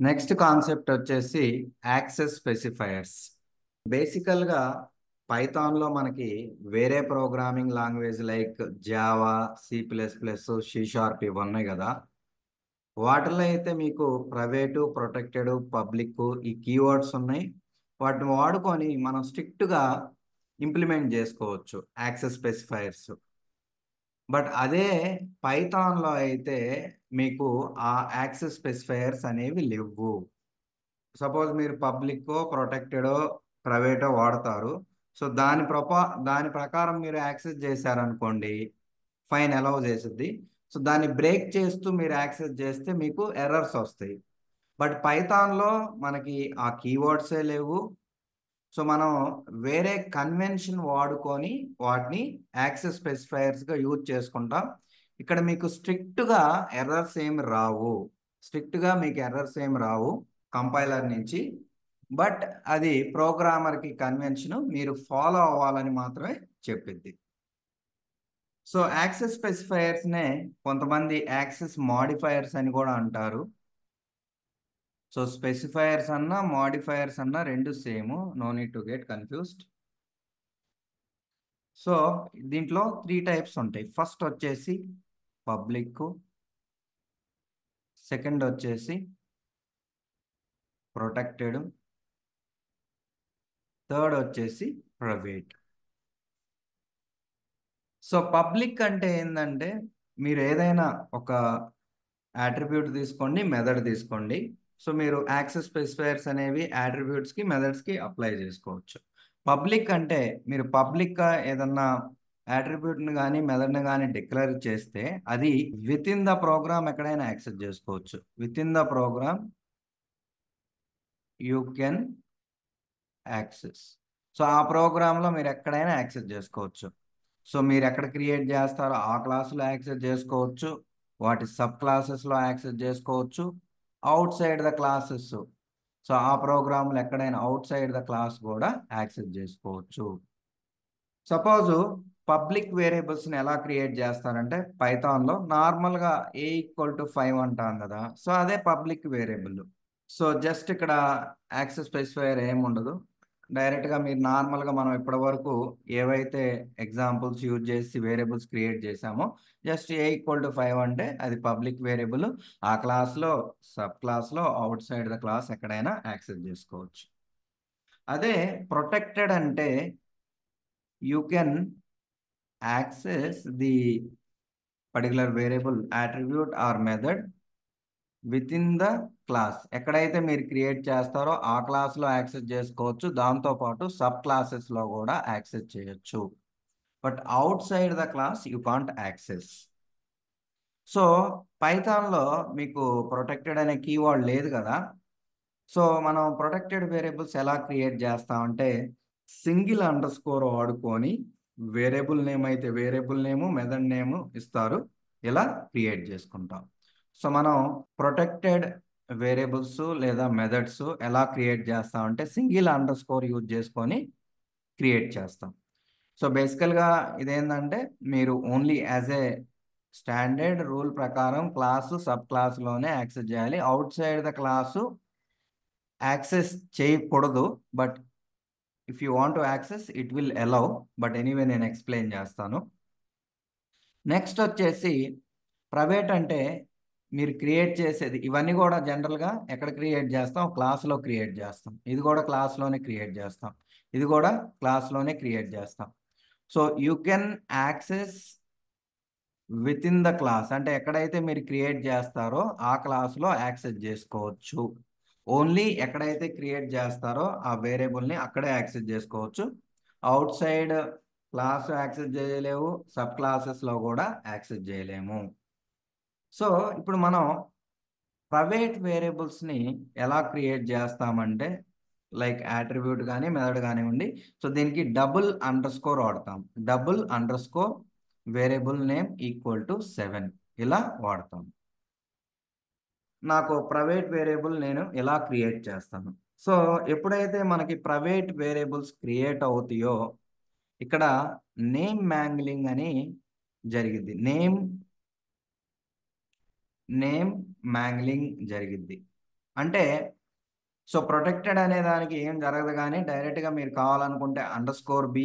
Next concept వచ్చేసి access specifiers. బేసికల్గా పైథాన్లో మనకి వేరే programming language like Java, C++, C# ఇవి ఉన్నాయి కదా. వాటిలో అయితే మీకు ప్రైవేటు, ప్రొటెక్టెడ్, పబ్లిక్ ఈ కీవర్డ్స్ ఉన్నాయి. వాటిని వాడుకొని మనం స్ట్రిక్ట్గా ఇంప్లిమెంట్ చేసుకోవచ్చు యాక్సెస్ స్పెసిఫైయర్స్. బట్ అదే పైథాన్లో అయితే మీకు ఆ యాక్సెస్ స్పెసిఫైయర్స్ అనేవి లేవు. సపోజ్ మీరు పబ్లిక్, ప్రొటెక్టెడ్, ప్రైవేటో వాడతారు. సో దాని ప్రకారం మీరు యాక్సెస్ చేశారనుకోండి, ఫైన్ అలౌ చేసిద్ది. సో దాన్ని బ్రేక్ చేస్తూ మీరు యాక్సెస్ చేస్తే మీకు ఎర్రర్స్ వస్తాయి. బట్ పైథాన్లో మనకి ఆ కీవర్డ్సే లేవు. సో మనం వేరే కన్వెన్షన్ వాడుకొని వాటిని యాక్సెస్ స్పెసిఫైయర్స్గా యూజ్ చేసుకుంటాం. ఇక్కడ మీకు స్ట్రిక్ట్గా మీకు ఎర్రర్స్ ఏమి రావు కంపైలర్ నుంచి. బట్ అది ప్రోగ్రామర్కి కన్వెన్షన్ మీరు ఫాలో అవ్వాలని మాత్రమే చెప్పిద్ది. సో యాక్సెస్ స్పెసిఫైయర్స్నే కొంతమంది యాక్సెస్ మాడిఫైయర్స్ అని కూడా అంటారు. సో స్పెసిఫైయర్స్ అన్నా మాడిఫైయర్స్ అన్నా రెండు same, no need to get confused. So దీంట్లో 3 టైప్స్ ఉంటాయి. ఫస్ట్ వచ్చేసి పబ్లిక్, సెకండ్ వచ్చేసి ప్రొటెక్టెడ్, థర్డ్ వచ్చేసి ప్రైవేట్. సో పబ్లిక్ అంటే ఏంటంటే మీరు ఏదైనా ఒక అట్రిబ్యూట్ తీసుకోండి, మెథడ్ తీసుకోండి. సో మీరు యాక్సెస్ స్పెసిఫైయర్స్ అనేవి అట్రిబ్యూట్స్కి, మెథడ్స్కి అప్లై చేసుకోవచ్చు. పబ్లిక్ అంటే మీరు పబ్లిక్గా ఏదన్నా అట్రిబ్యూట్ని కానీ మెథడ్ని కానీ డిక్లేర్ చేస్తే అది విత్ ఇన్ ద ప్రోగ్రామ్ ఎక్కడైనా యాక్సెస్ చేసుకోవచ్చు. Within the program you can access. So ఆ ప్రోగ్రాంలో మీరు ఎక్కడైనా యాక్సెస్ చేసుకోవచ్చు. సో మీరు ఎక్కడ క్రియేట్ చేస్తారో ఆ క్లాసులో యాక్సెస్ చేసుకోవచ్చు, వాటి సబ్ క్లాసెస్లో యాక్సెస్ చేసుకోవచ్చు, outside the classes. So ఆ ప్రోగ్రాంలు ఎక్కడైనా అవుట్ సైడ్ ద క్లాస్ కూడా యాక్సెస్ చేసుకోవచ్చు. సపోజు పబ్లిక్ వేరియబుల్స్ని ఎలా క్రియేట్ చేస్తారంటే పైథాన్లో నార్మల్గా a=5 అంటాం కదా. సో అదే పబ్లిక్ వేరియబుల్. సో జస్ట్ ఇక్కడ యాక్సెస్ స్పెసిఫైయర్ ఏమి ఉండదు. డైరెక్ట్గా మీరు నార్మల్గా మనం ఇప్పటి వరకు ఏవైతే ఎగ్జాంపుల్స్ యూజ్ చేసి వేరియబుల్స్ క్రియేట్ చేసామో జస్ట్ a=5 అంటే అది పబ్లిక్ వేరియబుల్. ఆ క్లాస్లో సబ్ క్లాస్లో అవుట్ సైడ్ ద క్లాస్ ఎక్కడైనా యాక్సెస్ చేసుకోవచ్చు. అదే ప్రొటెక్టెడ్ అంటే you can access the particular variable, attribute are method with in the class. ఎక్కడైతే మీరు క్రియేట్ చేస్తారో ఆ క్లాస్లో యాక్సెస్ చేసుకోవచ్చు, దాంతోపాటు సబ్ క్లాసెస్లో కూడా యాక్సెస్ చేయొచ్చు. But outside the class you can't access. So పైథాన్లో మీకు ప్రొటెక్టెడ్ అనే కీవర్డ్ లేదు కదా. సో మనం ప్రొటెక్టెడ్ వేరియబుల్స్ ఎలా క్రియేట్ చేస్తామంటే సింగిల్ అండర్ స్కోర్ వాడుకొని వేరియబుల్ నేమ్ అయితే వేరియబుల్ నేము, మెథడ్ నేము ఇస్తారు, ఇలా క్రియేట్ చేసుకుంటాం. సో మనం ప్రొటెక్టెడ్ వేరియబుల్స్ లేదా మెథడ్స్ ఎలా క్రియేట్ చేస్తామంటే సింగిల్ అండర్ స్కోర్ యూజ్ చేసుకొని క్రియేట్ చేస్తాం. సో బేసికల్గా ఇదేంటంటే మీరు only as a standard rule ప్రకారం క్లాసు సబ్ క్లాస్లోనే యాక్సెస్ చేయాలి. Outside the class access చేయకూడదు. But if you want to access it will allow. But anyway నేను ఎక్స్ప్లెయిన్ చేస్తాను. నెక్స్ట్ వచ్చేసి ప్రైవేట్ అంటే మీరు క్రియేట్ చేసేది ఇవన్నీ కూడా జనరల్గా ఎక్కడ క్రియేట్ చేస్తాం, క్లాస్లో క్రియేట్ చేస్తాం. ఇది కూడా క్లాస్లోనే క్రియేట్ చేస్తాం, ఇది కూడా క్లాస్లోనే క్రియేట్ చేస్తాం. So you can access with in the class అంటే ఎక్కడైతే మీరు క్రియేట్ చేస్తారో ఆ క్లాస్లో యాక్సెస్ చేసుకోవచ్చు. ఓన్లీ ఎక్కడైతే క్రియేట్ చేస్తారో ఆ వేరియబుల్ని అక్కడే యాక్సెస్ చేసుకోవచ్చు. అవుట్ సైడ్ క్లాస్ యాక్సెస్ చేయలేవు, సబ్ క్లాసెస్లో కూడా యాక్సెస్ చేయలేము. సో ఇప్పుడు మనం ప్రైవేట్ వేరియబుల్స్ని ఎలా క్రియేట్ చేస్తామంటే లైక్ అట్రిబ్యూట్ కానీ మెథడ్ కానివ్వండి. సో దీనికి డబుల్ అండర్ స్కోర్ వాడతాం. Double under score variable name =7 ఇలా వాడతాం. నాకు ప్రైవేట్ వేరియబుల్ నేను ఎలా క్రియేట్ చేస్తాను. సో ఎప్పుడైతే మనకి ప్రైవేట్ వేరియబుల్స్ క్రియేట్ అవుతాయో ఇక్కడ నేమ్ మ్యాంగ్లింగ్ అని జరిగిద్ది. నేమ్ మ్యాంగ్లింగ్ జరిగిద్ది. అంటే సో ప్రొటెక్టెడ్ అనే దానికి ఏం జరగదు, కానీ డైరెక్ట్గా మీరు కావాలనుకుంటే _b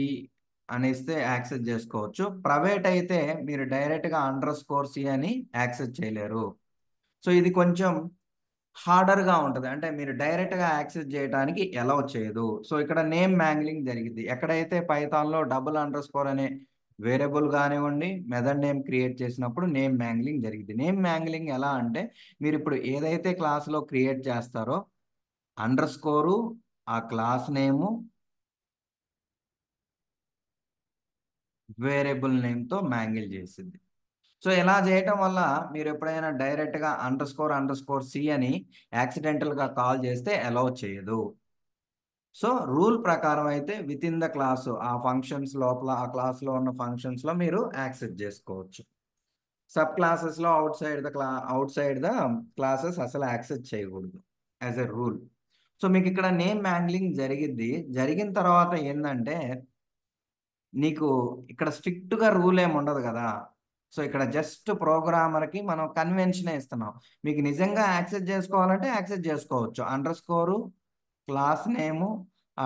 అనేస్తే యాక్సెస్ చేసుకోవచ్చు. ప్రైవేట్ అయితే మీరు డైరెక్ట్గా _c అని యాక్సెస్ చేయలేరు. సో ఇది కొంచెం హార్డర్గా ఉంటుంది. అంటే మీరు డైరెక్ట్గా యాక్సెస్ చేయడానికి అలౌ చేయదు. సో ఇక్కడ నేమ్ మ్యాంగ్లింగ్ జరిగింది. ఎక్కడైతే పైథాన్లో __ అనే వేరియబుల్ కానివ్వండి, మెథడ్ నేమ్ క్రియేట్ చేసినప్పుడు నేమ్ మ్యాంగ్లింగ్ జరిగింది. నేమ్ మ్యాంగ్లింగ్ ఎలా అంటే, మీరు ఇప్పుడు ఏదైతే క్లాస్లో క్రియేట్ చేస్తారో _ ఆ క్లాస్ నేము వేరియబుల్ నేమ్తో మ్యాంగిల్ చేసింది. సో ఇలా చేయటం వల్ల మీరు ఎప్పుడైనా డైరెక్ట్గా __ అని యాక్సిడెంటల్గా కాల్ చేస్తే అలౌ చేయదు. సో రూల్ ప్రకారం అయితే విత్ ఇన్ ద క్లాస్ ఆ ఫంక్షన్స్ లోపల, ఆ క్లాస్లో ఉన్న ఫంక్షన్స్లో మీరు యాక్సెస్ చేసుకోవచ్చు. సబ్ క్లాసెస్లో అవుట్ సైడ్ ద క్లాసెస్ అసలు యాక్సెస్ చేయకూడదు యాజ్ ఎ రూల్. సో మీకు ఇక్కడ నేమ్ మ్యాంగ్లింగ్ జరిగిద్ది. జరిగిన తర్వాత ఏందంటే, నీకు ఇక్కడ స్ట్రిక్ట్‌గా రూల్ ఏమి ఉండదు గదా! సో ఇక్కడ జస్ట్ ప్రోగ్రామర్‌కి మనం కన్వెన్షనే ఇస్తున్నాం. మీకు నిజంగా యాక్సెస్ జేసుకోవాలంటే యాక్సెస్ జేసుకోవచ్చు. క్లాస్ నేము __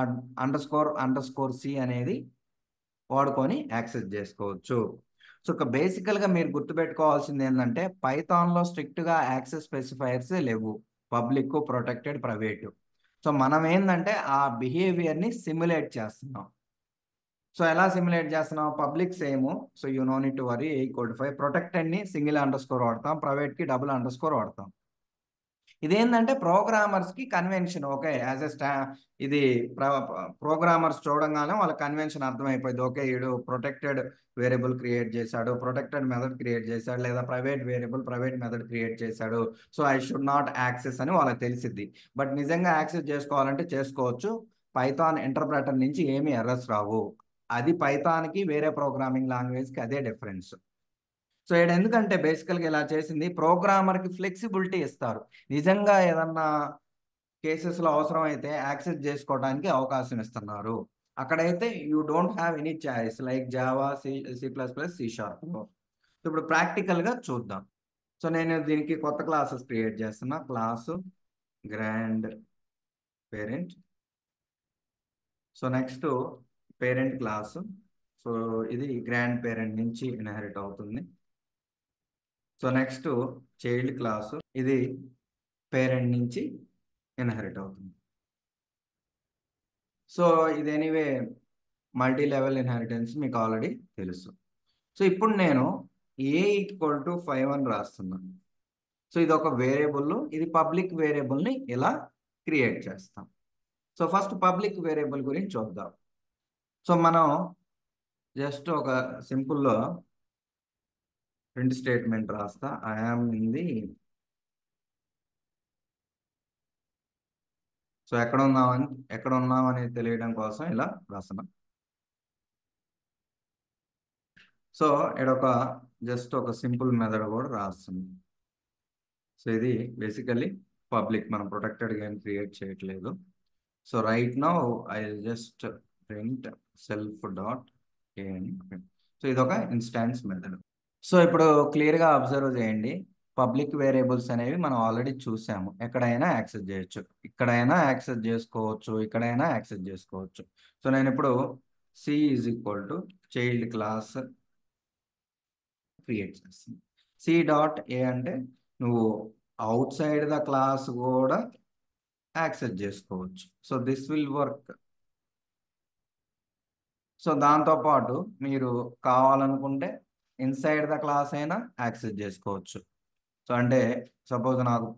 అనేది వాడుకొని యాక్సెస్ జేసుకోవచ్చు. సో ఇక బేసికల్‌గా మీరు గుర్తుపెట్టుకోవాల్సిందేందంటే, పైథాన్‌లో స్ట్రిక్ట్‌గా యాక్సెస్ స్పెసిఫైయర్సే లేవు. Public, protected, private. సో మనం ఏందంటే ఆ బిహేవియర్‌ని సిమ్యులేట్ చేస్తున్నాం. సో ఎలా సిమ్యులేట్ చేస్తున్నాం? Public same. So you no need to worry =5. ప్రొటెక్టెడ్‌ని సింగిల్ _ వాడతాం. ప్రైవేట్‌కి __ వాడతాం. ఇదేందంటే ప్రోగ్రామర్స్‌కి కన్వెన్షన్. ఓకే. యాస్ ఎ ఇది ప్రోగ్రామర్స్ చూడంగానే వాళ్ళ కన్వెన్షన్ అర్థమైపోద్ది. ఓకే. ఈడు ప్రొటెక్టెడ్ వేరియబుల్ క్రియేట్ చేశాడు. ప్రొటెక్టెడ్ మెథడ్ క్రియేట్ చేశాడు. లేదా private variable, private method create చేశాడు. So I should not access అని వాళ్ళకి తెలిసిద్ది. బట్ నిజంగా యాక్సెస్ చేసుకోవాలంటే చేసుకోవచ్చు. పైథాన్ ఇంటర్ప్రెటర్ నుంచి ఏమి ఎర్రర్స్ రావు. అది పైథాన్‌కి వేరే ప్రోగ్రామింగ్ లాంగ్వేజ్‌కి అదే డిఫరెన్స్. సో ఈడ ఎందుకంటే బేసికల్‌గా ఇలా చేసింది ప్రోగ్రామర్‌కి ఫ్లెక్సిబిలిటీ ఇస్తారు. నిజంగా ఏదన్నా కేసెస్‌లో అవసరమైతే యాక్సెస్ జేసుకోవడానికి అవకాశం ఇస్తున్నారు. అక్కడైతే you don't have any choice like Java, సి++, ఇప్పుడు ప్రాక్టికల్‌గా చూద్దాం. సో నేను దీనికి కొత్త క్లాసెస్ క్రియేట్ చేస్తున్నా. Class grand parent. So next parent class. So ఇది గ్రాండ్ పేరెంట్ నుంచి ఇన్హెరిట్ అవుతుంది. So next child class. ఇది పేరెంట్ నుంచి ఇన్హెరిట్ అవుతుంది. సో ఇది ఎనీవే మల్టీ లెవెల్ ఇన్హెరిటెన్స్ మీకు ఆల్రెడీ తెలుసు. సో ఇప్పుడు నేను a =5 అని రాస్తున్నాను. సో ఇది ఒక వేరియబుల్. ఇది పబ్లిక్ వేరియబుల్ని ఇలా క్రియేట్ చేస్తాం. సో ఫస్ట్ పబ్లిక్ వేరియబుల్ గురించి చూద్దాం. సో మనం జస్ట్ ఒక సింపుల్‌లో ప్రింట్ స్టేట్మెంట్ రాస్తా. I am in the so ఎక్కడ ఉన్నాం అనేది తెలియడం కోసం ఇలా రాస్తున్నా. సో ఈడొక జస్ట్ ఒక సింపుల్ మెథడ్ కూడా రాస్తుంది. సో ఇది బేసికల్లీ పబ్లిక్. మనం ప్రొటెక్టెడ్‌గా ఏం క్రియేట్ చేయట్లేదు. So right now I will just print self dot A అని. సో ఇదొక ఇన్స్టాన్స్ మెథడ్. సో ఇప్పుడు క్లియర్‌గా అబ్జర్వ్ చేయండి. పబ్లిక్ వేరియబుల్స్ అనేవి మనం ఆల్రెడీ చూసాము. ఎక్కడైనా యాక్సెస్ చేయొచ్చు. ఇక్కడైనా యాక్సెస్ చేసుకోవచ్చు. ఇక్కడైనా యాక్సెస్ చేసుకోవచ్చు. సో నేను ఇప్పుడు c=చైల్డ్ క్లాస్ క్రియేట్ చేస్తాను. c.a అంటే నువ్వు అవుట్ సైడ్ ద క్లాస్ కూడా యాక్సెస్ చేసుకోవచ్చు. So this will work. So దాంతో పాటు మీరు కావాలనుకుంటే ఇన్సైడ్ ద క్లాస్ అయినా యాక్సెస్ చేసుకోవచ్చు. సో అంటే సపోజ్ నాకు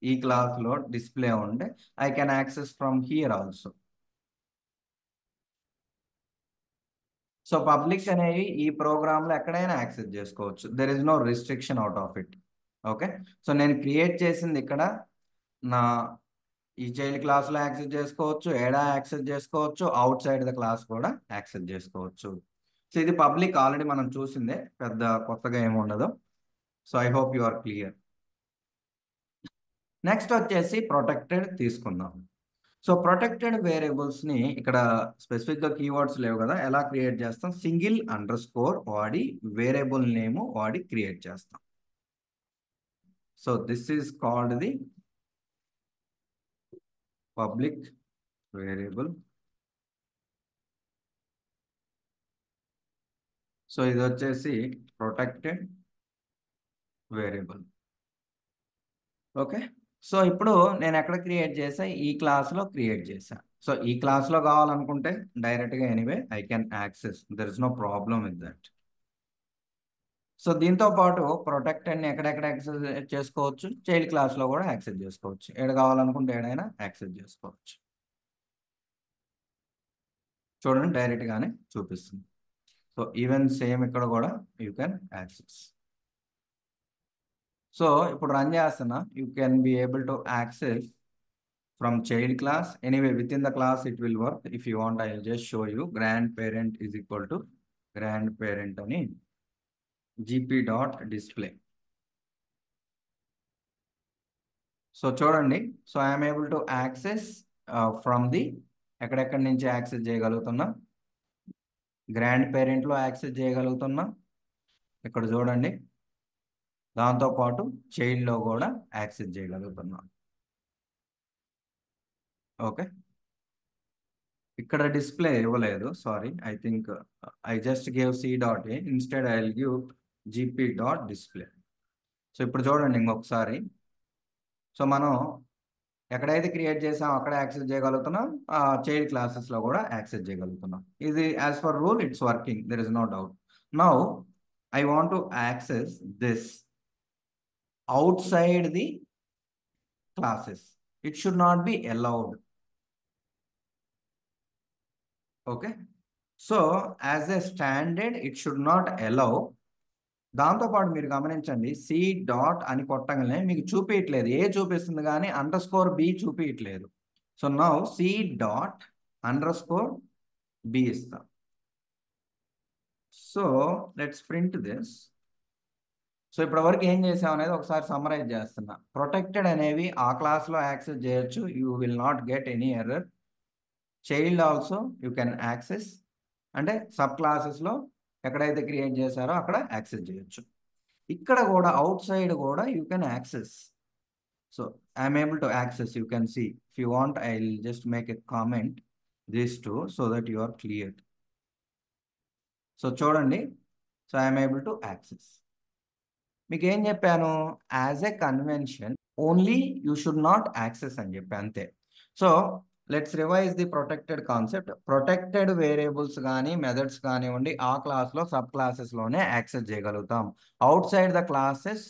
ఈ క్లాస్లో డిస్ప్లే ఉంటే I can access from here also. So public అనేవి ఈ ప్రోగ్రాంలో ఎక్కడైనా యాక్సెస్ చేసుకోవచ్చు. There is no restriction out of it. Okay. So నేను క్రియేట్ చేసింది ఇక్కడ నా ఈ చైల్డ్ క్లాస్లో యాక్సెస్ చేసుకోవచ్చు, ఏడా యాక్సెస్ చేసుకోవచ్చు, అవుట్ సైడ్ ద క్లాస్ కూడా యాక్సెస్ చేసుకోవచ్చు. సో ఇది పబ్లిక్ ఆల్రెడీ మనం చూసిందే, పెద్ద కొత్తగా ఏమి ఉండదు. So I hope you are clear. Next వచ్చేసి ప్రొటెక్టెడ్ తీసుకుందాం. సో ప్రొటెక్టెడ్ వేరియబుల్స్ని ఇక్కడ స్పెసిఫిక్గా కీవర్డ్స్ లేవు కదా, ఎలా క్రియేట్ చేస్తాం? సింగిల్ _ వాడి వేరియబుల్ నేమ్ వాడి క్రియేట్ చేస్తాం. So this is called the public variable. So ఇది వచ్చేసి ప్రొటెక్టెడ్ వేరియబుల్. ఓకే. సో ఇప్పుడు నేను ఎక్కడ క్రియేట్ చేసా, ఈ క్లాస్లో క్రియేట్ చేశా. సో ఈ క్లాస్లో కావాలనుకుంటే డైరెక్ట్గా anyway I can access, there is no problem with that. So దీంతో పాటు ప్రొటెక్టెడ్ని ఎక్కడెక్కడ యాక్సెస్ చేసుకోవచ్చు, చైల్డ్ క్లాస్లో కూడా యాక్సెస్ చేసుకోవచ్చు. ఏడు కావాలనుకుంటే ఏడైనా యాక్సెస్ చేసుకోవచ్చు. చూడండి డైరెక్ట్గానే చూపిస్తుంది. సో ఈవెన్ సేమ్ ఇక్కడ కూడా యూ కెన్ యాక్సెస్. సో ఇప్పుడు రన్ చేస్తున్నా, you can be able to access from child class. Anyway, within the class it will work. If you want, I will just show you. Grandparent is equal to grandparent ani gp dot display. So చూడండి, so I am able to access from the ఎక్కడెక్కడి నుంచి access చేయగలుగుతున్నా, grand పేరెంట్లో access చేయగలుగుతున్నా ఇక్కడ చూడండి, దాంతోపాటు చైల్డ్లో కూడా యాక్సెస్ చేయగలుగుతున్నా. ఓకే, ఇక్కడ డిస్ప్లే ఇవ్వలేదు, sorry. I think I just gave C dot A, instead I will give GP dot display. So ఇప్పుడు చూడండి ఇంకొకసారి. సో మనం ఎక్కడైతే క్రియేట్ చేసామో అక్కడ యాక్సెస్ చేయగలుగుతున్నాం, చైల్డ్ క్లాసెస్లో కూడా యాక్సెస్ చేయగలుగుతున్నాం. ఇది as per rule it's working, there is no doubt. Now I want to access this outside the classes. It should not be allowed. Okay, so as a standard it should not allow. దాంతోపాటు మీరు గమనించండి, C dot అని కొట్టగానే మీకు చూపించట్లేదు, A చూపిస్తుంది కానీ underscore B చూపించట్లేదు. So now C dot underscore B ఇస్తాం. So let's print this. So ఇప్పటి వరకు ఏం చేసాం అనేది ఒకసారి సమ్మరైజ్ చేస్తున్నా. ప్రొటెక్టెడ్ అనేవి ఆ క్లాస్లో యాక్సెస్ చేయొచ్చు, you will not get any error. Child also you can access, అంటే సబ్ క్లాసెస్లో ఎక్కడైతే క్రియేట్ చేశారో అక్కడ యాక్సెస్ చేయొచ్చు. ఇక్కడ కూడా అవుట్ సైడ్ కూడా you can access. So I'm able to access, you can see. If you want I will just make a comment these two so that you are clear. So చూడండి, so I'm able to access. మీకు ఏం చెప్పాను, as a convention only you should not access అని చెప్పి, అంతే. So let's revise the protected concept. Protected variables కానీ methods కానివ్వండి ఆ క్లాస్లో సబ్ క్లాసెస్లోనే యాక్సెస్ చేయగలుగుతాం. Outside the classes,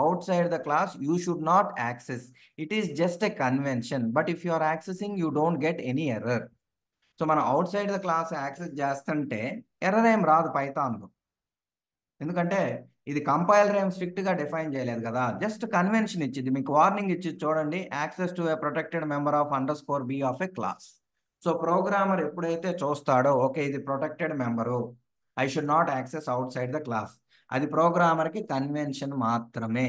outside the class you should not access. It is just a convention, but if you are accessing you don't get any error. So మనం outside the class access చేస్తుంటే error ఏం రాదు పైథాన్లో, ఎందుకంటే ఇది compiler ఏం స్ట్రిక్ట్గా define చేయలేదు కదా, జస్ట్ కన్వెన్షన్ ఇచ్చింది. మీకు వార్నింగ్ ఇచ్చింది చూడండి, access to a protected member of underscore B of a class. So programmer ఎప్పుడైతే చూస్తాడో ఓకే ఇది protected member, I should not access outside the class, అది ప్రోగ్రామర్కి కన్వెన్షన్ మాత్రమే.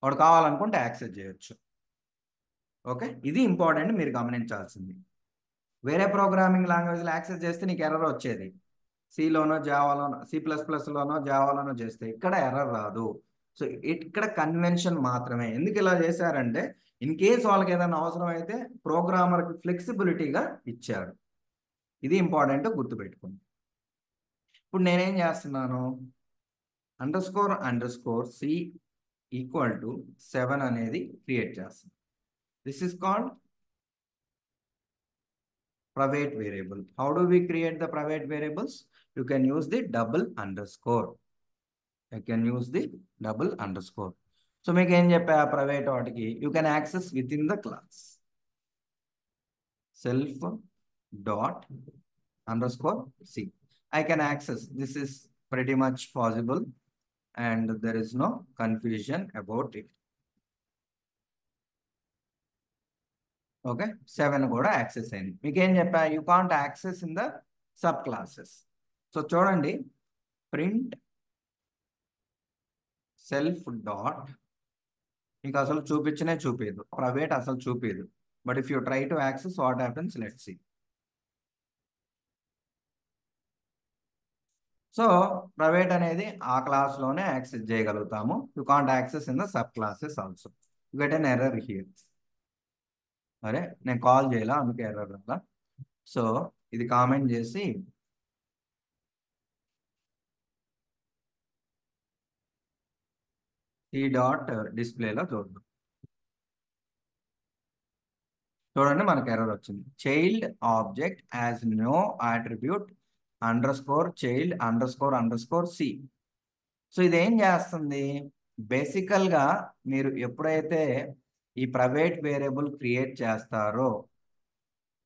వాడు కావాలనుకుంటే యాక్సెస్ చేయొచ్చు. ఓకే, ఇది ఇంపార్టెంట్, మీరు గమనించాల్సింది. వేరే ప్రోగ్రామింగ్ లాంగ్వేజ్లో యాక్సెస్ చేస్తే నీకు ఎర్రర్ వచ్చేది, సిలోనో జావాలోనో C++లోనో జావాలోనో చేస్తే ఇక్కడ ఎర్రర్ రాదు. సో ఇక్కడ కన్వెన్షన్ మాత్రమే. ఎందుకు ఇలా చేశారంటే ఇన్ కేస్ వాళ్ళకి ఏదైనా అవసరం అయితే ప్రోగ్రామర్కి ఫ్లెక్సిబిలిటీగా ఇచ్చారు. ఇది ఇంపార్టెంట్, గుర్తుపెట్టుకోండి. ఇప్పుడు నేనేం చేస్తున్నాను, __c ఈక్వల్ టు 7 అనేది క్రియేట్ చేస్తాను. This is called private variable. How do we create the private variables? You can use the double underscore. I can use the double underscore. So make ఏం చెప్పా private వాటికి, you can access within the class. Self dot underscore c. I can access. This is pretty much possible and there is no confusion about it. Okay, 7 కూడా access అయింది. మీకు ఏం చెప్పా, you can't access in the sub classes. So చూడండి, print self dot, మీకు అసలు చూపించదు, private అసలు చూపించదు. But if you try to access what happens, let's see. So private అనేది ఆ క్లాస్లోనే యాక్సెస్ చేయగలుగుతాము. You can't access in the sub classes also. You get an error here. అరే నేను కాల్ చేయాల అందుకే ఎర్రర్ అలా. సో ఇది కామెంట్ చేసి ఈ డాట్ డిస్ప్లేలో చూద్దాం. చూడండి మనకు ఎర్రర్ వచ్చింది. Child object as no attribute underscore child underscore C. So ఇదేం చేస్తుంది, బేసికల్గా మీరు ఎప్పుడైతే ఈ ప్రైవేట్ వేరియబుల్ క్రియేట్ చేస్తారో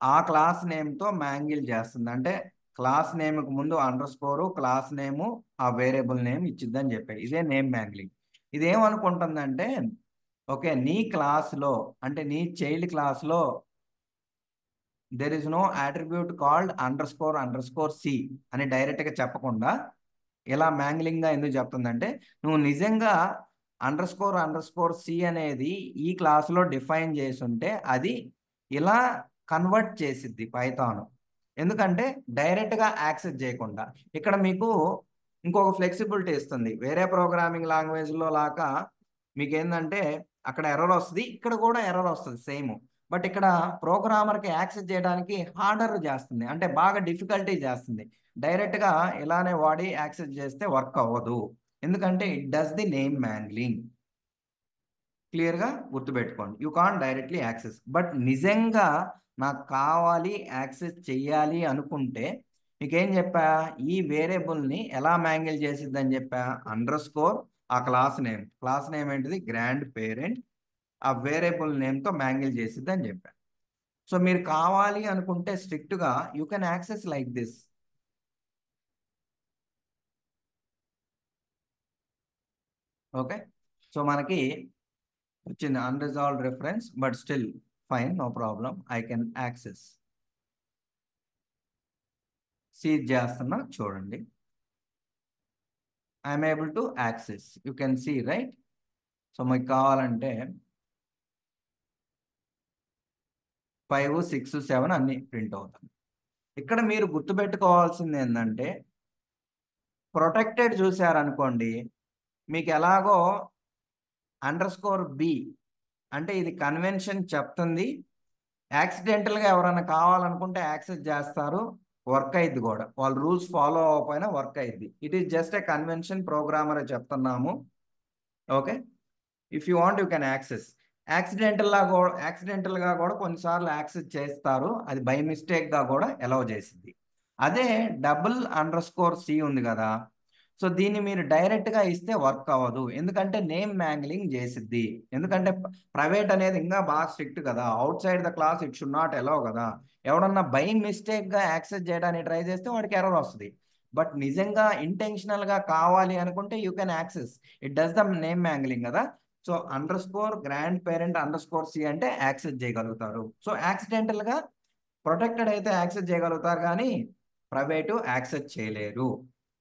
ఆ క్లాస్ నేమ్తో మ్యాంగిల్ చేస్తుంది. అంటే క్లాస్ నేమ్కి ముందు అండర్ స్కోరు క్లాస్ నేము ఆ వేరియబుల్ నేమ్ ఇచ్చిద్దని చెప్పాడు. ఇదే నేమ్ మ్యాంగిలింగ్. ఇదేమనుకుంటుందంటే ఓకే నీ క్లాస్లో అంటే నీ చైల్డ్ క్లాస్లో there is no attribute called underscore C అని డైరెక్ట్గా చెప్పకుండా ఇలా మ్యాంగ్లింగ్గా ఎందుకు చెప్తుందంటే నువ్వు నిజంగా అండర్ స్కోర్ సి అనేది ఈ క్లాస్లో డిఫైన్ చేసి ఉంటే అది ఇలా కన్వర్ట్ చేసిద్ది పైథాన్. ఎందుకంటే డైరెక్ట్గా యాక్సెస్ చేయకుండా ఇక్కడ మీకు ఇంకొక ఫ్లెక్సిబిలిటీ ఇస్తుంది. వేరే ప్రోగ్రామింగ్ లాంగ్వేజ్లో లాగా మీకు ఏంటంటే అక్కడ ఎర్రర్ వస్తుంది, ఇక్కడ కూడా ఎర్రర్ వస్తుంది సేమ్. బట్ ఇక్కడ ప్రోగ్రామర్కి యాక్సెస్ చేయడానికి హార్డర్ చేస్తుంది, అంటే బాగా డిఫికల్టీ చేస్తుంది. డైరెక్ట్గా ఇలానే వాడి యాక్సెస్ చేస్తే వర్క్ అవ్వదు, ఎందుకంటే ఇట్ డస్ ది నేమ్ మ్యాంగ్లింగ్. క్లియర్గా గుర్తుపెట్టుకోండి, you can't directly access. But నిజంగా నాకు కావాలి యాక్సెస్ చెయ్యాలి అనుకుంటే మీకేం చెప్పా, ఈ వేరియబుల్ని ఎలా మ్యాంగిల్ చేసిద్దని చెప్పా, అండర్ స్కోర్ ఆ క్లాస్ నేమ్ ఏంటిది గ్రాండ్ పేరెంట్, ఆ వేరియబుల్ నేమ్తో మ్యాంగిల్ చేసిద్ది అని చెప్పా. సో మీరు కావాలి అనుకుంటే స్ట్రిక్ట్గా you can access like this. Okay, so మనకి వచ్చింది unresolved reference, but still fine, no problem, I can access. సీజ్ చేస్తున్నా చూడండి, I'm able to access, you can see right. So మీకు కావాలంటే 5, 6, 7 అన్ని ప్రింట్ అవుతాయి. ఇక్కడ మీరు గుర్తుపెట్టుకోవాల్సింది ఏంటంటే ప్రొటెక్టెడ్ చూసారనుకోండి, మీకు ఎలాగో అండర్ స్కోర్ బి అంటే ఇది కన్వెన్షన్ చెప్తుంది, యాక్సిడెంటల్గా ఎవరైనా కావాలనుకుంటే యాక్సెస్ చేస్తారు, వర్క్ అయింది కూడా, వాళ్ళ రూల్స్ ఫాలో అవ్వకపోయినా వర్క్ అయింది. It is just a convention, programmer చెప్తున్నాము. Okay, if you want you can access. యాక్సిడెంటల్గా కూడా కొన్నిసార్లు యాక్సెస్ చేస్తారు, అది బై మిస్టేక్గా కూడా అలౌ చేసింది. అదే డబుల్ అండర్ స్కోర్ సి ఉంది కదా, సో దీన్ని మీరు డైరెక్ట్గా ఇస్తే వర్క్ అవ్వదు, ఎందుకంటే నేమ్ మ్యాంగ్లింగ్ చేసిద్ది. ఎందుకంటే ప్రైవేట్ అనేది ఇంకా బాగా స్ట్రిక్ట్ కదా, outside the class it should not allow కదా. ఎవడన్నా బై మిస్టేక్గా యాక్సెస్ చేయడానికి ట్రై చేస్తే వాడికి ఎర్రర్ వస్తుంది. బట్ నిజంగా ఇంటెన్షనల్గా కావాలి అనుకుంటే you can access, it does the name mangling కదా. So underscore grandparent underscore C అంటే యాక్సెస్ చేయగలుగుతారు. సో యాక్సిడెంటల్గా ప్రొటెక్టెడ్ అయితే యాక్సెస్ చేయగలుగుతారు కానీ ప్రైవేటు యాక్సెస్ చేయలేరు.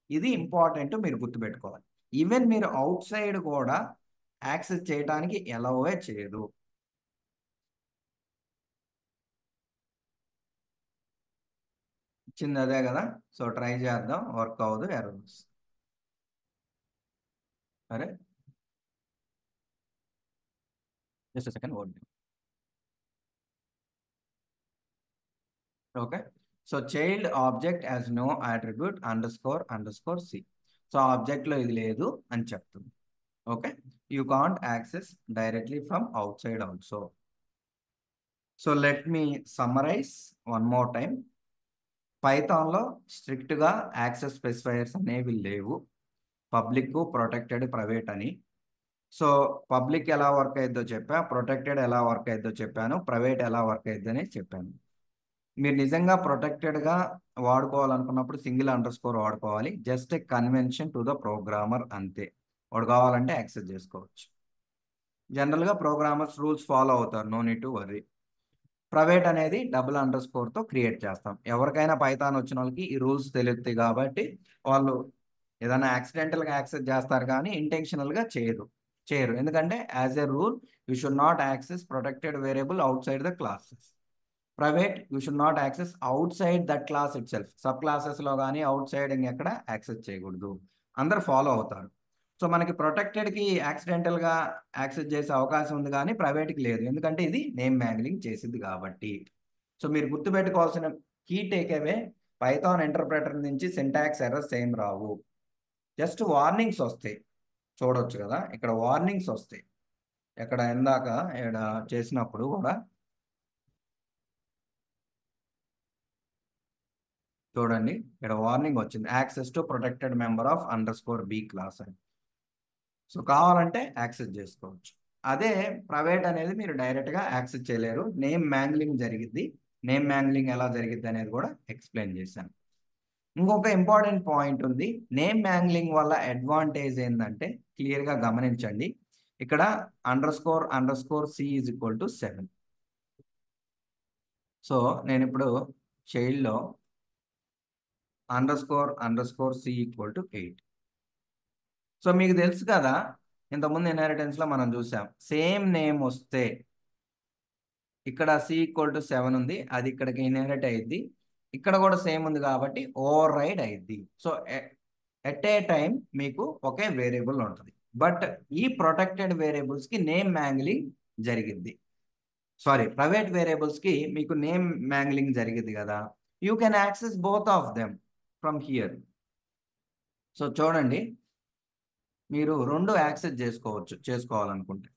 ఇది ఇంపార్టెంట్, మీరు గుర్తుపెట్టుకోవాలి. ఈవెన్ మీరు అవుట్ సైడ్ కూడా యాక్సెస్ చేయడానికి ఎలవే చేయదు. ఇచ్చింది అదే కదా, సో ట్రై చేద్దాం, వర్క్ అవ్వదు, ఎర్రర్స్. అరే just second word. Okay, so child object as no attribute underscore C. So ఆబ్జెక్ట్లో ఇది లేదు అని చెప్తుంది. Okay, you can't access directly from outside also. So let me summarize one more time. పైథాన్లో స్ట్రిక్ట్గా access specifiers అనేవి లేవు, public, protected, private అని. సో పబ్లిక్ ఎలా వర్క్ అయిద్దో చెప్పా, ప్రొటెక్టెడ్ ఎలా వర్క్ అయిద్దో చెప్పాను, ప్రైవేట్ ఎలా వర్క్ అయిద్దని చెప్పాను. మీరు నిజంగా ప్రొటెక్టెడ్గా వాడుకోవాలనుకున్నప్పుడు సింగిల్ అండర్ స్కోర్ వాడుకోవాలి, just a convention to the programmer అంతే. వాడు కావాలంటే యాక్సెస్ చేసుకోవచ్చు. జనరల్గా ప్రోగ్రామర్స్ రూల్స్ ఫాలో అవుతారు, no need to worry. Private అనేది డబుల్ అండర్ స్కోర్తో క్రియేట్ చేస్తాం. ఎవరికైనా పైథాన్ వచ్చిన వాళ్ళకి ఈ రూల్స్ తెలుస్తాయి కాబట్టి వాళ్ళు ఏదైనా యాక్సిడెంటల్గా యాక్సెస్ చేస్తారు కానీ ఇంటెన్షనల్గా చేయరు. ఎందుకంటే as a rule you should not access protected variable outside the classes. Private you should not access outside that class itself. సబ్ క్లాసెస్లో కానీ అవుట్ సైడ్ ఇంకెక్కడ యాక్సెస్ చేయకూడదు, అందరు ఫాలో అవుతారు. సో మనకి ప్రొటెక్టెడ్కి యాక్సిడెంటల్గా యాక్సెస్ చేసే అవకాశం ఉంది కానీ ప్రైవేట్కి లేదు, ఎందుకంటే ఇది నేమ్ మ్యాంగ్లింగ్ చేసింది కాబట్టి. సో మీరు గుర్తుపెట్టుకోవాల్సిన కీ టేక్అవే, పైథాన్ ఇంటర్ప్రెటర్ నుంచి సింటాక్స్ ఎర్రర్స్ ఏం రావు, జస్ట్ వార్నింగ్స్ వస్తాయి. చూడొచ్చు కదా ఇక్కడ వార్నింగ్స్ వస్తాయి. ఎక్కడ ఇందాక ఇక్కడ చేసినప్పుడు కూడా చూడండి, ఇక్కడ వార్నింగ్ వచ్చింది, access to protected member of _b class అని. సో కావాలంటే యాక్సెస్ చేసుకోవచ్చు. అదే ప్రైవేట్ అనేది మీరు డైరెక్ట్గా యాక్సెస్ చేయలేరు, నేమ్ మ్యాంగ్లింగ్ జరిగిద్ది. నేమ్ మ్యాంగ్లింగ్ ఎలా జరిగిద్ది అనేది కూడా ఎక్స్ప్లెయిన్ చేశాను. ఇంకొక ఇంపార్టెంట్ పాయింట్ ఉంది, నేమ్ మ్యాంగ్లింగ్ వల్ల అడ్వాంటేజ్ ఏంటంటే క్లియర్గా గమనించండి. ఇక్కడ _c is equal to 7. So నేను ఇప్పుడు చైల్డ్లో _c ఈక్వల్ టు 8. సో మీకు తెలుసు కదా, ఇంతకుముందు ఇన్హెరిటెన్స్లో మనం చూసాం, సేమ్ నేమ్ వస్తే ఇక్కడ c ఈక్వల్ టు 7 ఉంది, అది ఇక్కడికి ఇన్హెరిట్ అయ్యిద్ది, ఇక్కడ కూడా సేమ్ ఉంది కాబట్టి ఓవర్ రైడ్ అయ్యిద్ది. సో ఎట్ ఏ టైం మీకు ఒకే వేరియబుల్ ఉంటుంది, బట్ ఈ ప్రొటెక్టెడ్ వేరియబుల్స్కి నేమ్ మ్యాంగ్లింగ్ జరిగిద్ది. సారీ, ప్రైవేట్ వేరియబుల్స్కి మీకు నేమ్ మ్యాంగ్లింగ్ జరిగిద్ది కదా, you can access both of them from here. So చూడండి, మీరు రెండు యాక్సెస్ చేసుకోవాలనుకుంటే.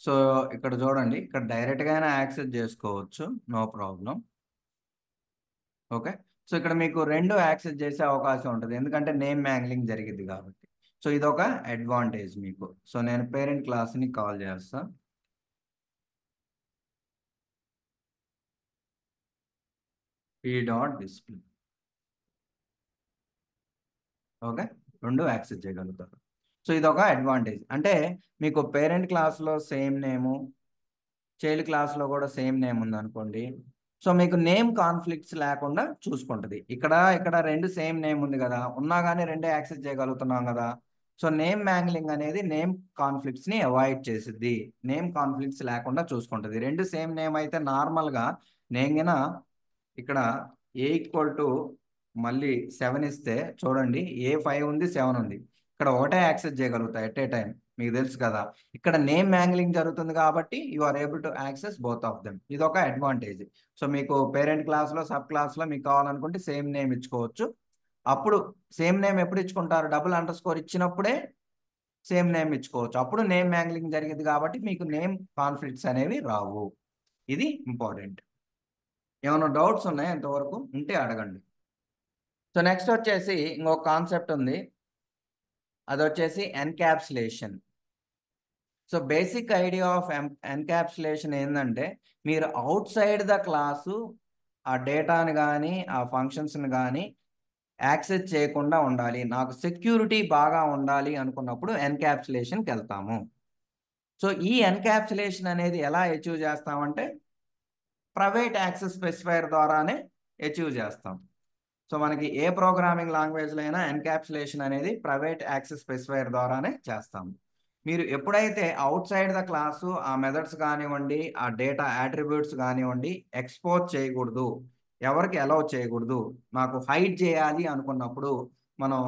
సో ఇక్కడ చూడండి, ఇక్కడ డైరెక్ట్గా అయినా యాక్సెస్ చేసుకోవచ్చు, నో ప్రాబ్లం. ఓకే, సో ఇక్కడ మీకు రెండు యాక్సెస్ చేసే అవకాశం ఉంటుంది, ఎందుకంటే నేమ్ మ్యాంగ్లింగ్ జరిగింది కాబట్టి. సో ఇదొక అడ్వాంటేజ్ మీకు. సో నేను పేరెంట్ క్లాస్ని కాల్ చేస్తా, p.display. ఓకే, రెండు యాక్సెస్ చేయగలుగుతారు. సో ఇదొక అడ్వాంటేజ్, అంటే మీకు పేరెంట్ క్లాస్లో సేమ్ నేము, చైల్డ్ క్లాస్లో కూడా సేమ్ నేమ్ ఉంది అనుకోండి, సో మీకు నేమ్ కాన్ఫ్లిక్ట్స్ లేకుండా చూసుకుంటుంది. ఇక్కడ రెండు సేమ్ నేమ్ ఉంది కదా, ఉన్నా కానీ రెండే యాక్సెస్ చేయగలుగుతున్నాం కదా. సో నేమ్ మ్యాంగ్లింగ్ అనేది నేమ్ కాన్ఫ్లిక్ట్స్ని అవాయిడ్ చేసిద్ది, నేమ్ కాన్ఫ్లిక్ట్స్ లేకుండా చూసుకుంటుంది. రెండు సేమ్ నేమ్ అయితే నార్మల్గా నేను ఇక్కడ ఏ ఈక్వల్ టు మళ్ళీ 7 ఇస్తే చూడండి, ఏ 5 ఉంది 7 ఉంది, ఇక్కడ ఒకటే యాక్సెస్ చేయగలుగుతా ఎట్ ఏ టైం, మీకు తెలుసు కదా. ఇక్కడ నేమ్ మ్యాంగ్లింగ్ జరుగుతుంది కాబట్టి you are able to access both of them, ఇది ఒక అడ్వాంటేజ్. సో మీకు పేరెంట్ క్లాస్లో సబ్ క్లాస్లో మీకు కావాలనుకుంటే సేమ్ నేమ్ ఇచ్చుకోవచ్చు. అప్పుడు సేమ్ నేమ్ ఎప్పుడు ఇచ్చుకుంటారు, __ ఇచ్చినప్పుడే సేమ్ నేమ్ ఇచ్చుకోవచ్చు, అప్పుడు నేమ్ మ్యాంగ్లింగ్ జరిగింది కాబట్టి మీకు నేమ్ కాన్ఫ్లిక్ట్స్ అనేవి రావు. ఇది ఇంపార్టెంట్. ఏమైనా డౌట్స్ ఉన్నాయా ఇంతవరకు? ఉంటే అడగండి. సో నెక్స్ట్ వచ్చేసి ఇంకొక కాన్సెప్ట్ ఉంది, అది వచ్చేసి encapsulation. So basic idea of encapsulation ఏంటంటే, మీరు అవుట్ సైడ్ ద క్లాసు ఆ డేటాని కానీ ఆ ఫంక్షన్స్ని కానీ యాక్సెస్ చేయకుండా ఉండాలి, నాకు సెక్యూరిటీ బాగా ఉండాలి అనుకున్నప్పుడు ఎన్క్యాప్సులేషన్కి వెళ్తాము. సో ఈ ఎన్క్యాప్సులేషన్ అనేది ఎలా అచీవ్ చేస్తామంటే ప్రైవేట్ యాక్సెస్ స్పెసిఫైర్ ద్వారానే అచీవ్ చేస్తాం. సో మనకి ఏ ప్రోగ్రామింగ్ లాంగ్వేజ్లో అయినా ఎన్క్యాప్సులేషన్ అనేది ప్రైవేట్ యాక్సెస్ స్పెసిఫైర్ ద్వారానే చేస్తాము. మీరు ఎప్పుడైతే అవుట్ సైడ్ ద క్లాసు ఆ మెథడ్స్ కానివ్వండి, ఆ డేటా యాట్రిబ్యూట్స్ కానివ్వండి ఎక్స్పోజ్ చేయకూడదు, ఎవరికి అలౌ చేయకూడదు, నాకు హైడ్ చేయాలి అనుకున్నప్పుడు మనం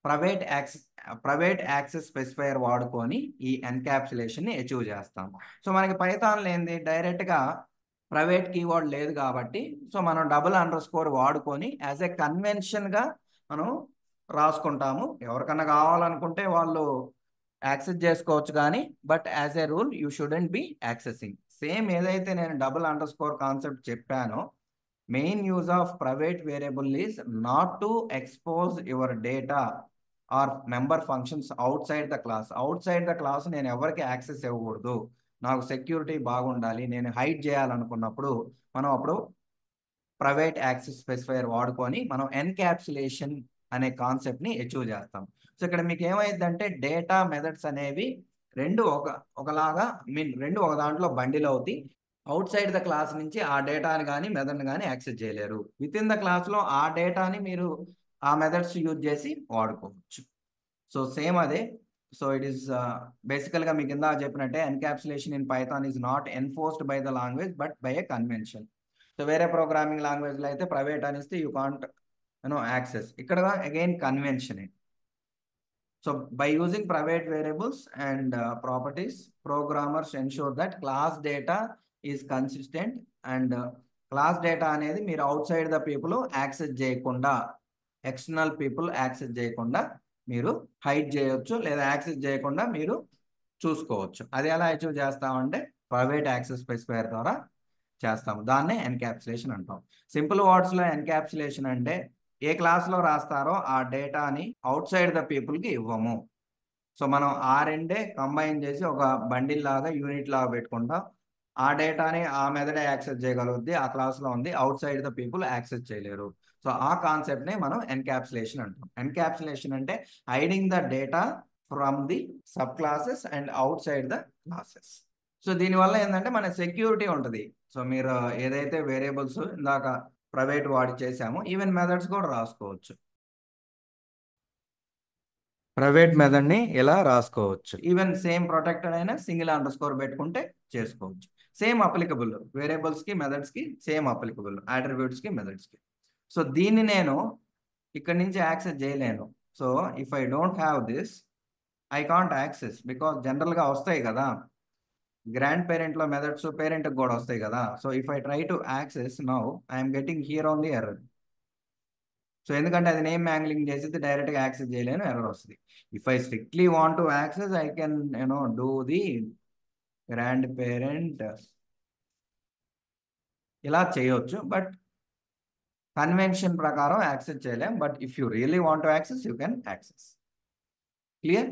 ప్రైవేట్ యాక్సెస్ స్పెసిఫైర్ వాడుకొని ఈ ఎన్క్యాప్సులేషన్ని అచీవ్ చేస్తాం. సో మనకి పైథాన్లో ఏంది, డైరెక్ట్గా ప్రైవేట్ కీవర్డ్ లేదు కాబట్టి, సో మనం __ వాడుకొని యాజ్ ఏ కన్వెన్షన్గా మనం రాసుకుంటాము. ఎవరికన్నా కావాలనుకుంటే వాళ్ళు యాక్సెస్ చేసుకోవచ్చు కానీ, but as a rule you shouldn't be accessing. Same ఏదైతే నేను __ కాన్సెప్ట్ చెప్పానో, main use of private variable is not to expose your data or member functions outside the class. Outside the class నేను ఎవరికి access ఇవ్వకూడదు, నాకు security బాగుండాలి, నేను hide చేయాలనుకున్నప్పుడు మనం అప్పుడు ప్రైవేట్ యాక్సెస్ స్పెసిఫైర్ వాడుకొని మనం ఎన్క్యాప్సులేషన్ అనే కాన్సెప్ట్ని అచీవ్ చేస్తాం. సో ఇక్కడ మీకు ఏమైందంటే డేటా మెథడ్స్ అనేవి రెండు ఒకలాగా రెండు ఒక దాంట్లో బండిల్ అవుతాయి. అవుట్ సైడ్ ద క్లాస్ నుంచి ఆ డేటాని కానీ మెథడ్ని కానీ యాక్సెస్ చేయలేరు, విత్ ఇన్ ద క్లాస్లో ఆ డేటాని మీరు ఆ మెథడ్స్ యూజ్ చేసి వాడుకోవచ్చు. సో సేమ్ అదే. సో ఇట్ ఈస్ బేసికల్గా మీకు కింద చెప్పినట్టే encapsulation in Python is not enforced by the language but by A convention. So వేరే ప్రోగ్రామింగ్ లాంగ్వేజ్లో అయితే ప్రైవేట్ అనిస్తే యూ కాంట్ యాక్సెస్. ఇక్కడ again convention. So by using private variables and properties, programmers ensure that class data is consistent and class data అనేది మీరు out side the people access చేయకుండా, external people access చేయకుండా మీరు hide చేయొచ్చు, లేదా access చేయకుండా మీరు చూసుకోవచ్చు. అది ఎలా అచీవ్ చేస్తామంటే ప్రైవేట్ యాక్సెస్ స్పెసిఫైయర్ ద్వారా చేస్తాము. దాన్నే ఎన్క్యాప్సులేషన్ అంటాం. సింపుల్ వర్డ్స్లో ఎన్క్యాప్సులేషన్ అంటే ఏ క్లాస్లో రాస్తారో ఆ డేటాని అవుట్ సైడ్ ద పీపుల్కి ఇవ్వము. సో మనం ఆ రెండే కంబైన్ చేసి ఒక బండిల్ లాగా, యూనిట్ లాగా పెట్టుకుంటాం. ఆ డేటాని ఆ మెథడే యాక్సెస్ చేయగలుగుద్ది, ఆ క్లాస్లో ఉంది, out side the people access చేయలేరు. సో ఆ కాన్సెప్ట్ని మనం ఎన్క్యాప్సులేషన్ అంటాం. ఎన్క్యాప్సులేషన్ అంటే hiding the data from the sub classes and out side the classes. So దీనివల్ల ఏంటంటే మన సెక్యూరిటీ ఉంటుంది. సో మీరు ఏదైతే వేరియబుల్స్ ఇందాక ప్రైవేట్ వాడి చేసామో ఈవెన్ మెథడ్స్ కూడా రాసుకోవచ్చు. ప్రైవేట్ మెథడ్ని ఇలా రాసుకోవచ్చు. ఈవెన్ సేమ్ ప్రొటెక్టెడ్ అయినా సింగిల్ అండర్ స్కోర్ పెట్టుకుంటే చేసుకోవచ్చు. సేమ్ అప్లికబుల్, వేరియబుల్స్కి మెథడ్స్కి సేమ్ అప్లికబుల్, అట్రిబ్యూట్స్కి మెథడ్స్కి. సో దీన్ని నేను ఇక్కడి నుంచి యాక్సెస్ చేయలేను. So if I don't have this, I can't access. Because జనరల్గా వస్తాయి కదా, గ్రాండ్ పేరెంట్లో మెథడ్స్ పేరెంట్కి కూడా వస్తాయి కదా. So if I try to access now, I'm getting here only error. So ఎందుకంటే అది నేమ్ మ్యాంగ్లింగ్ చేసి డైరెక్ట్గా యాక్సెస్ చేయలేను, ఎర్రర్ వస్తుంది. If I strictly want to access, I can do the grand parent, ఇలా చేయొచ్చు. బట్ కన్వెన్షన్ ప్రకారం యాక్సెస్ చేయలేం. But if you really want to access, you can access. Clear?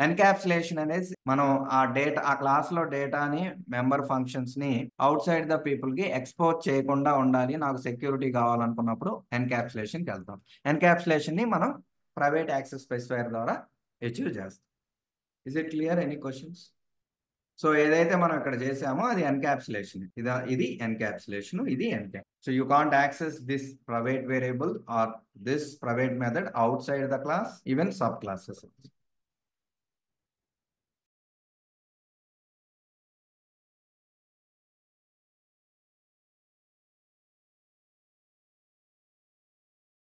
Encapsulation అనేది మనం ఆ డేటా, ఆ క్లాస్లో డేటాని, మెంబర్ ఫంక్షన్స్ని అవుట్ సైడ్ ద పీపుల్కి ఎక్స్పోజ్ చేయకుండా ఉండాలి, నాకు సెక్యూరిటీ కావాలనుకున్నప్పుడు ఎన్క్యాప్సులేషన్కి వెళ్తాం. ఎన్క్యాప్సులేషన్ని మనం ప్రైవేట్ యాక్సెస్ స్పెసిఫైయర్ ద్వారా అచీవ్ చేస్తాం. Is it clear? Any questions? So ఏదైతే మనం ఇక్కడ చేసామో అది ఎన్క్యాప్సులేషన్. ఇది ఎన్క్యాప్సులేషన్, ఇది encap. So you can't access this private variable or this private method outside the class, even sub classes.